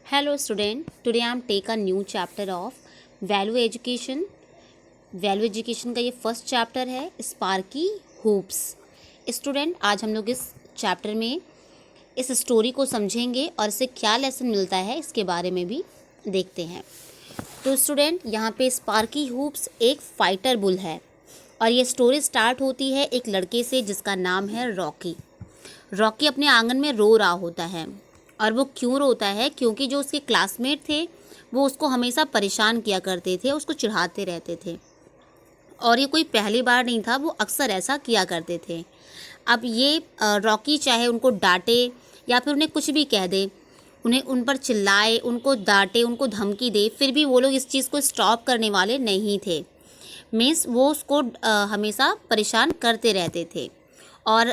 Hello student, today I am take a new chapter of Value Education. Value education का ये first chapter है Sparky hoops. Student, आज हम लोग इस चैप्टर में इस स्टोरी को समझेंगे और इससे क्या लेसन मिलता है इसके बारे में भी देखते हैं। तो स्टूडेंट, यहाँ पे स्पार्की हुप्स एक फाइटर बुल है और ये स्टोरी स्टार्ट होती है एक लड़के से जिसका नाम है रॉकी। रॉकी अपने आंगन में रो रहा होता है और वो क्यों रोता है? क्योंकि जो उसके क्लासमेट थे वो उसको हमेशा परेशान किया करते थे, उसको चिढ़ाते रहते थे और ये कोई पहली बार नहीं था, वो अक्सर ऐसा किया करते थे। अब ये रॉकी चाहे उनको डांटे या फिर उन्हें कुछ भी कह दे, उन्हें उन पर चिल्लाए, उनको डांटे, उनको धमकी दे, फिर भी वो लोग इस चीज़ को स्टॉप करने वाले नहीं थे। मीन्स वो उसको हमेशा परेशान करते रहते थे। और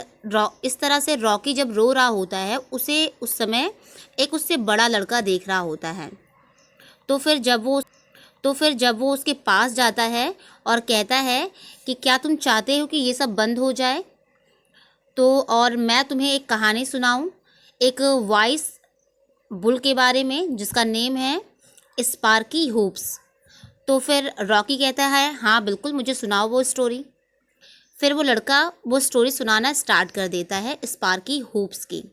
इस तरह से रॉकी जब रो रहा होता है उसे उस समय एक उससे बड़ा लड़का देख रहा होता है। तो फिर जब वो उसके पास जाता है और कहता है कि क्या तुम चाहते हो कि ये सब बंद हो जाए, तो और मैं तुम्हें एक कहानी सुनाऊं एक वाइस बुल के बारे में जिसका नेम है स्पार्की हुप्स। तो फिर रॉकी कहता है हाँ बिल्कुल, मुझे सुनाओ वो स्टोरी। फिर वो लड़का वो स्टोरी सुनाना स्टार्ट कर देता है स्पार्की हुप्स की।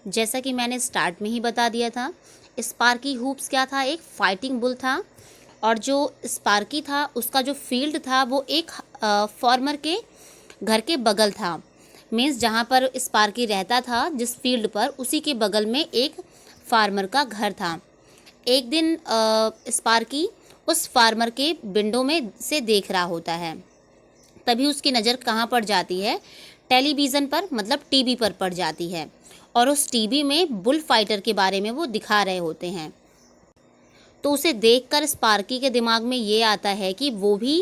जैसा कि मैंने स्टार्ट में ही बता दिया था, स्पार्की हुप्स क्या था? एक फाइटिंग बुल था। और जो स्पार्की था उसका जो फील्ड था वो एक फार्मर के घर के बगल था। मीन्स जहाँ पर स्पार्की रहता था जिस फील्ड पर, उसी के बगल में एक फार्मर का घर था। एक दिन स्पार्की उस फार्मर के विंडो में से देख रहा होता है। तभी उसकी नज़र कहाँ पड़ जाती है? टेलीविज़न पर, मतलब टीवी पर पड़ जाती है। और उस टीवी में बुल फाइटर के बारे में वो दिखा रहे होते हैं। तो उसे देखकर स्पार्की के दिमाग में ये आता है कि वो भी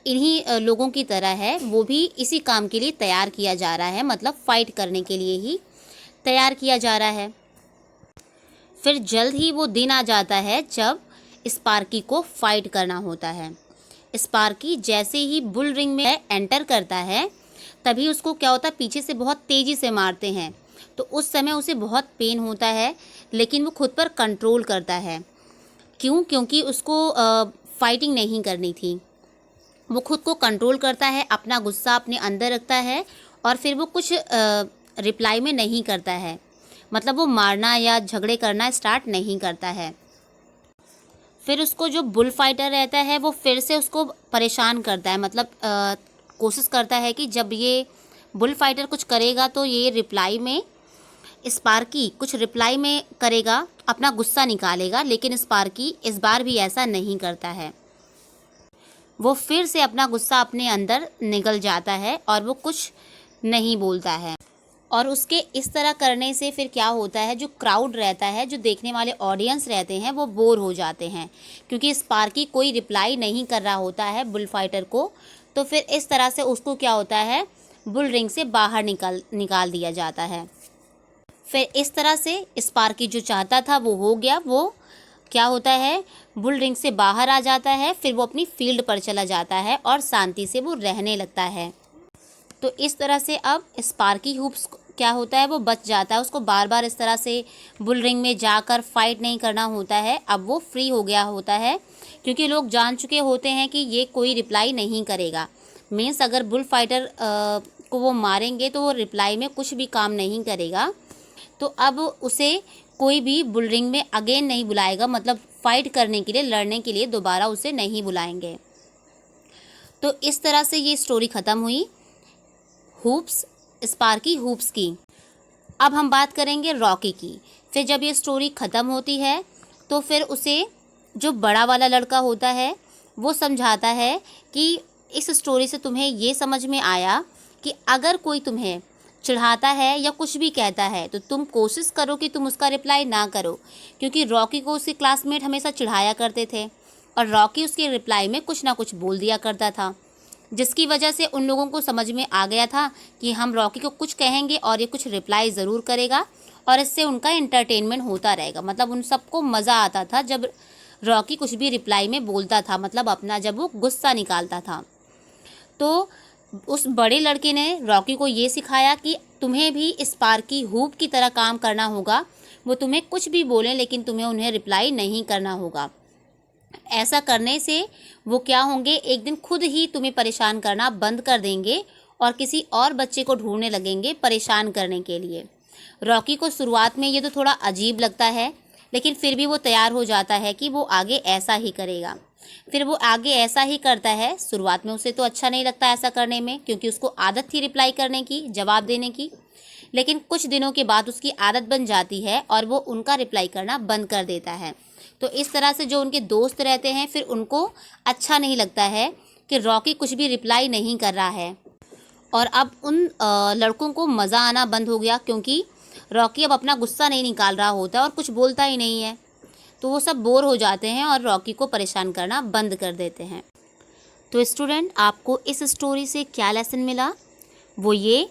इन्हीं लोगों की तरह है, वो भी इसी काम के लिए तैयार किया जा रहा है, मतलब फ़ाइट करने के लिए ही तैयार किया जा रहा है। फिर जल्द ही वो दिन आ जाता है जब स्पार्की को फाइट करना होता है। स्पार्की जैसे ही बुल रिंग में एंटर करता है तभी उसको क्या होता है, पीछे से बहुत तेज़ी से मारते हैं। तो उस समय उसे बहुत पेन होता है, लेकिन वो खुद पर कंट्रोल करता है। क्यों? क्योंकि उसको फाइटिंग नहीं करनी थी। वो खुद को कंट्रोल करता है, अपना गुस्सा अपने अंदर रखता है और फिर वो कुछ रिप्लाई में नहीं करता है, मतलब वो मारना या झगड़े करना स्टार्ट नहीं करता है। फिर उसको जो बुल फाइटर रहता है वो फिर से उसको परेशान करता है, मतलब कोशिश करता है कि जब ये बुल फाइटर कुछ करेगा तो ये रिप्लाई में स्पार्की कुछ रिप्लाई में करेगा, अपना गुस्सा निकालेगा। लेकिन स्पार्की इस बार भी ऐसा नहीं करता है। वो फिर से अपना गुस्सा अपने अंदर निगल जाता है और वो कुछ नहीं बोलता है। और उसके इस तरह करने से फिर क्या होता है, जो क्राउड रहता है, जो देखने वाले ऑडियंस रहते हैं, वो बोर हो जाते हैं क्योंकि स्पार्की कोई रिप्लाई नहीं कर रहा होता है बुल फाइटर को। तो फिर इस तरह से उसको क्या होता है, बुल रिंग से बाहर निकाल दिया जाता है। फिर इस तरह से स्पार्की जो चाहता था वो हो गया। वो क्या होता है, बुल रिंग से बाहर आ जाता है, फिर वो अपनी फील्ड पर चला जाता है और शांति से वो रहने लगता है। तो इस तरह से अब स्पार्की हुप्स क्या होता है, वो बच जाता है। उसको बार बार इस तरह से बुल रिंग में जाकर फाइट नहीं करना होता है। अब वो फ्री हो गया होता है क्योंकि लोग जान चुके होते हैं कि ये कोई रिप्लाई नहीं करेगा। मीन्स अगर बुल फाइटर को वो मारेंगे तो वो रिप्लाई में कुछ भी काम नहीं करेगा। तो अब उसे कोई भी बुल रिंग में अगेन नहीं बुलाएगा, मतलब फ़ाइट करने के लिए, लड़ने के लिए दोबारा उसे नहीं बुलाएंगे। तो इस तरह से ये स्टोरी ख़त्म हुई हुप्स, स्पार्की हुप्स की। अब हम बात करेंगे रॉकी की। फिर जब ये स्टोरी ख़त्म होती है तो फिर उसे जो बड़ा वाला लड़का होता है वो समझाता है कि इस स्टोरी से तुम्हें ये समझ में आया कि अगर कोई तुम्हें चिढ़ाता है या कुछ भी कहता है तो तुम कोशिश करो कि तुम उसका रिप्लाई ना करो, क्योंकि रॉकी को उसके क्लासमेट हमेशा चिढ़ाया करते थे और रॉकी उसके रिप्लाई में कुछ ना कुछ बोल दिया करता था, जिसकी वजह से उन लोगों को समझ में आ गया था कि हम रॉकी को कुछ कहेंगे और ये कुछ रिप्लाई ज़रूर करेगा और इससे उनका एंटरटेनमेंट होता रहेगा। मतलब उन सबको मज़ा आता था जब रॉकी कुछ भी रिप्लाई में बोलता था, मतलब अपना जब वो गुस्सा निकालता था। तो उस बड़े लड़के ने रॉकी को ये सिखाया कि तुम्हें भी स्पार्की हुप की तरह काम करना होगा, वो तुम्हें कुछ भी बोलें लेकिन तुम्हें उन्हें रिप्लाई नहीं करना होगा। ऐसा करने से वो क्या होंगे, एक दिन खुद ही तुम्हें परेशान करना बंद कर देंगे और किसी और बच्चे को ढूंढने लगेंगे परेशान करने के लिए। रॉकी को शुरुआत में ये तो थोड़ा अजीब लगता है, लेकिन फिर भी वो तैयार हो जाता है कि वो आगे ऐसा ही करेगा। फिर वो आगे ऐसा ही करता है। शुरुआत में उसे तो अच्छा नहीं लगता ऐसा करने में, क्योंकि उसको आदत थी रिप्लाई करने की, जवाब देने की। लेकिन कुछ दिनों के बाद उसकी आदत बन जाती है और वो उनका रिप्लाई करना बंद कर देता है। तो इस तरह से जो उनके दोस्त रहते हैं, फिर उनको अच्छा नहीं लगता है कि रॉकी कुछ भी रिप्लाई नहीं कर रहा है। और अब उन लड़कों को मज़ा आना बंद हो गया, क्योंकि रॉकी अब अपना गुस्सा नहीं निकाल रहा होता और कुछ बोलता ही नहीं है। तो वो सब बोर हो जाते हैं और रॉकी को परेशान करना बंद कर देते हैं। तो स्टूडेंट, आपको इस स्टोरी से क्या लेसन मिला? वो ये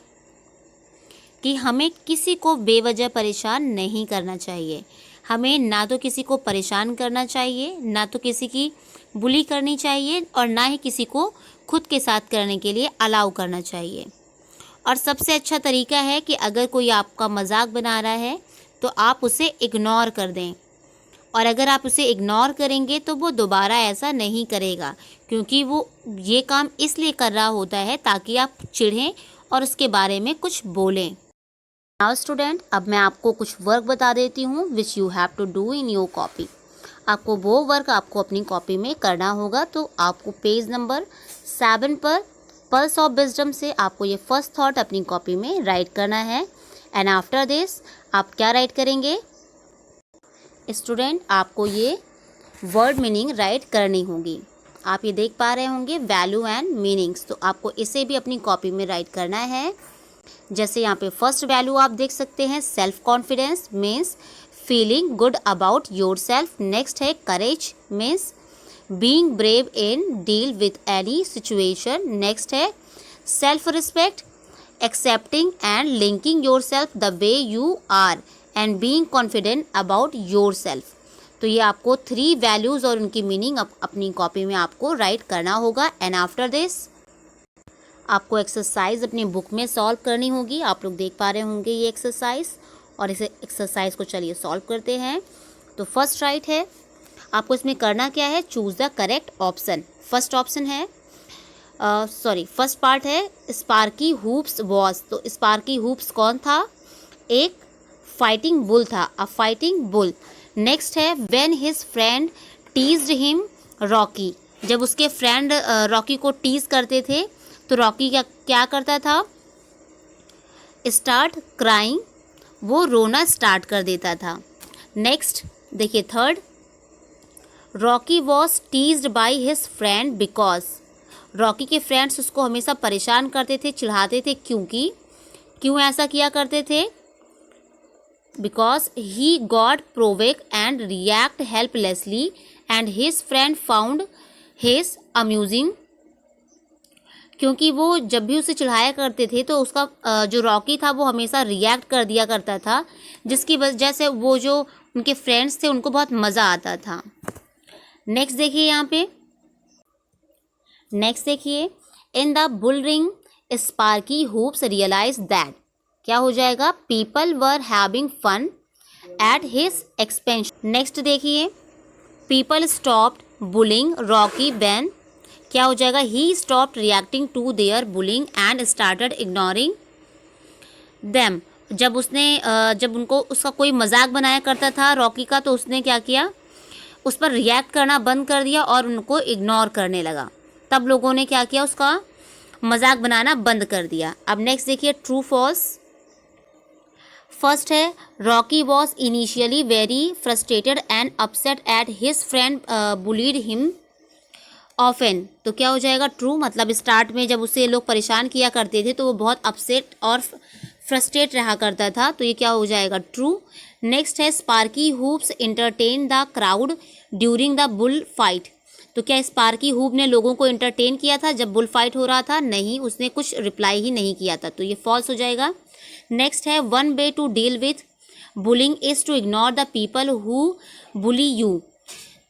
कि हमें किसी को बेवजह परेशान नहीं करना चाहिए। हमें ना तो किसी को परेशान करना चाहिए, ना तो किसी की बुली करनी चाहिए, और ना ही किसी को खुद के साथ करने के लिए अलाउ करना चाहिए। और सबसे अच्छा तरीका है कि अगर कोई आपका मजाक बना रहा है तो आप उसे इग्नोर कर दें। और अगर आप उसे इग्नोर करेंगे तो वो दोबारा ऐसा नहीं करेगा, क्योंकि वो ये काम इसलिए कर रहा होता है ताकि आप चिढ़ें और उसके बारे में कुछ बोलें। नाउ स्टूडेंट, अब मैं आपको कुछ वर्क बता देती हूँ which you have to do in your copy. आपको वो वर्क आपको अपनी कॉपी में करना होगा। तो आपको पेज नंबर 7 पर पल्स ऑफ विजडम से आपको ये फर्स्ट थॉट अपनी कॉपी में राइट करना है। एंड आफ्टर दिस आप क्या राइट करेंगे? स्टूडेंट, आपको ये वर्ड मीनिंग राइट करनी होगी। आप ये देख पा रहे होंगे वैल्यू एंड मीनिंग्स, तो आपको इसे भी अपनी कॉपी में राइट करना है। जैसे यहाँ पे फर्स्ट वैल्यू आप देख सकते हैं, self confidence means feeling good about yourself. Next है courage means being brave in deal with any situation. Next है self respect, accepting and linking yourself the way you are and being confident about yourself. तो ये आपको 3 values और उनकी meaning अपनी copy में आपको राइट करना होगा। एंड आफ्टर दिस आपको एक्सरसाइज अपनी बुक में सॉल्व करनी होगी। आप लोग देख पा रहे होंगे ये एक्सरसाइज, और इस एक्सरसाइज को चलिए सॉल्व करते हैं। तो फर्स्ट राइट है, आपको इसमें करना क्या है? Choose the correct option. First option है फर्स्ट पार्ट है स्पार्की हुप्स वॉज। तो स्पार्की हुप्स कौन था? एक फाइटिंग बुल था, अ फाइटिंग बुल। नेक्स्ट है when his friend teased him Rocky. जब उसके फ्रेंड रॉकी को टीज करते थे तो रॉकी क्या करता था? स्टार्ट क्राइंग, वो रोना स्टार्ट कर देता था। नेक्स्ट देखिए third, Rocky was teased by his friend because. Rocky के फ्रेंड्स उसको हमेशा परेशान करते थे, चिढ़ाते थे। क्यों ऐसा किया करते थे? Because he got provoke and react helplessly and his friend found his amusing. क्योंकि वो जब भी उसे चिढ़ाया करते थे तो उसका जो रॉकी था वो हमेशा रिएक्ट कर दिया करता था, जिसकी वजह से वो जो उनके फ्रेंड्स थे उनको बहुत मज़ा आता था। नेक्स्ट देखिए यहाँ पे, नेक्स्ट देखिए in the bull ring Sparky hopes realize that. क्या हो जाएगा? People were having fun at his expense. Next देखिए people stopped bullying Rocky when. क्या हो जाएगा? He stopped reacting to their bullying and started ignoring them. जब उनको उसका कोई मजाक बनाया करता था रॉकी का, तो उसने क्या किया? उस पर रिएक्ट करना बंद कर दिया और उनको इग्नोर करने लगा। तब लोगों ने क्या किया? उसका मजाक बनाना बंद कर दिया। अब नेक्स्ट देखिए ट्रू फॉल्स। फर्स्ट है Rocky was initially very frustrated and upset at his friend bullied him often. तो क्या हो जाएगा? ट्रू, मतलब स्टार्ट में जब उसे लोग परेशान किया करते थे तो वो बहुत अपसेट और फ्रस्ट्रेट रहा करता था। तो ये क्या हो जाएगा? ट्रू। नेक्स्ट है Sparky hoops entertain the crowd during the bull fight. तो क्या स्पार्की हुप ने लोगों को इंटरटेन किया था जब बुल फाइट हो रहा था? नहीं, उसने कुछ रिप्लाई ही नहीं किया था, तो ये फॉल्स हो जाएगा। नेक्स्ट है one way to deal with bullying is to ignore the people who bully you.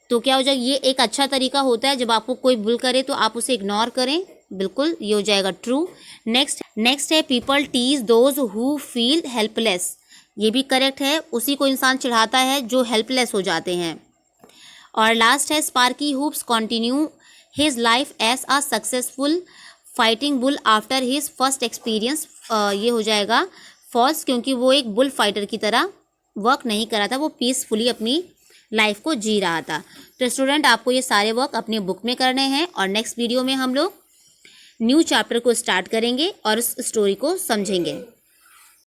तो क्या हो जाएगा? ये एक अच्छा तरीका होता है, जब आपको कोई बुल करे तो आप उसे इग्नोर करें। बिल्कुल, ये हो जाएगा ट्रू। नेक्स्ट है people tease those who feel helpless. ये भी करेक्ट है। उसी को इंसान चिढ़ाता है जो हेल्पलेस हो जाते हैं। और लास्ट है Sparky hoops continue his life as a successful fighting bull after his first experience. ये हो जाएगा फॉल्स, क्योंकि वो एक बुल फाइटर की तरह वर्क नहीं कर रहा था, वो पीसफुली अपनी लाइफ को जी रहा था। तो स्टूडेंट, आपको ये सारे वर्क अपने बुक में करने हैं और नेक्स्ट वीडियो में हम लोग न्यू चैप्टर को स्टार्ट करेंगे और उस स्टोरी को समझेंगे।